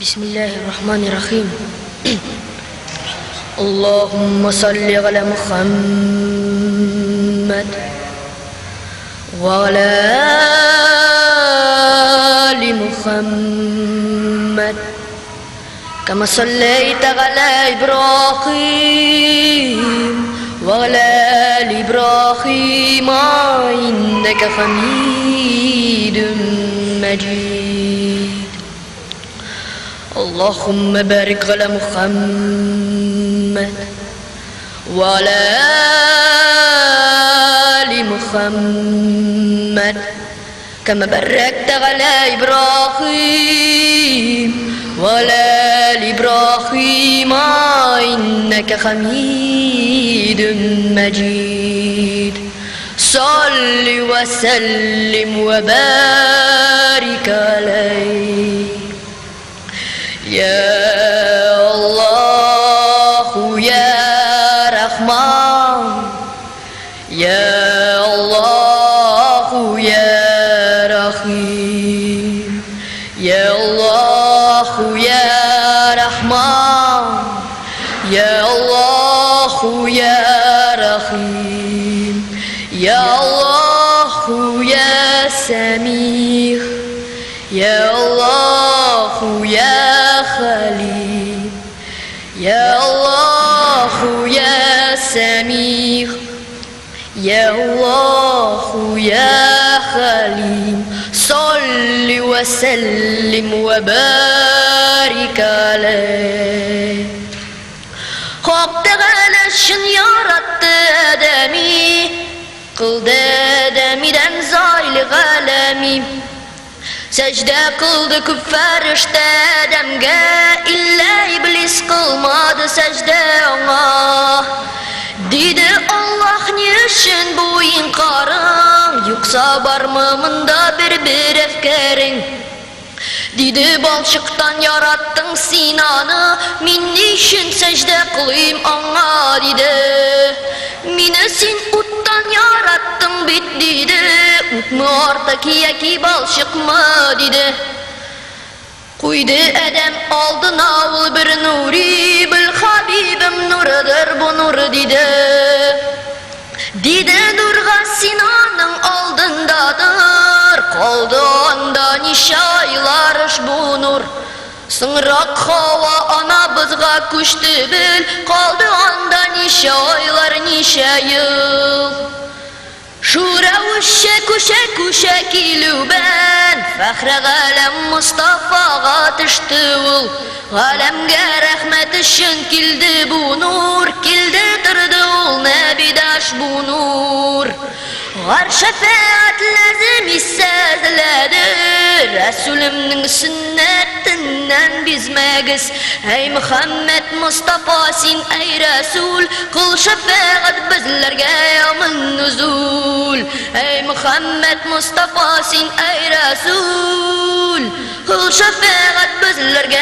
بسم الله الرحمن الرحيم. اللهم صل على محمد وعلى آل محمد كما صليت على إبراهيم وعلى آل إبراهيم إنك حميد مجيد. اللهم بارك على محمد وعلى آل محمد كما باركت على إبراهيم وعلى آل إبراهيم إنك حميد مجيد. صل وسلم وبارك عليه يا الله يا رحمن يا الله يا رحيم يا الله يا رحمن يا الله يا رحيم يا الله يا سميع يا الله يا خليل يا الله يا سميع يا الله يا خليل. صل وسلم وبارك عليه. Hak teğeleşin yarattı Adem'i, kıldı Adem'den zayli alemi. Secde kıldı küffar işte Adem'ge, illa iblis kılmadı secde ona. Dedi Allah niçin bu inkarın, yoksa var mı mında bir efkerin? Dedi balçıktan yarattın Sinan'ı, min niçin secde kılayım ona dedi. Mine sen uttan yarattın bit dedi, ut mu ortaki yaki balçık mı dedi. Kuydu Adem aldına ol bir nuri, bil Habibim nurudur bu nur dedi. Dedi durga Sinan'ın aldındadır, kaldı onda nice aylar bu nur. Sınırak hava ana bızga kuştu bil, kaldı onda nice aylar nice yıl. Şura uşe kuşe kilu ben, fahre galem Mustafa'ga tıştı ol. Galemge rahmet için kildi bu nur, kildi tırdı ol nebidaş bu nur. Gar şefaat lazım hissedilir, Resulümnün sünnetinden bizmegiz. Ey Muhammed Mustafa sen ey Resul, kıl şefaat bizlerge yevmin nuzul. Ey Muhammed Mustafa sen ey Resul, kıl şefaat bizlerge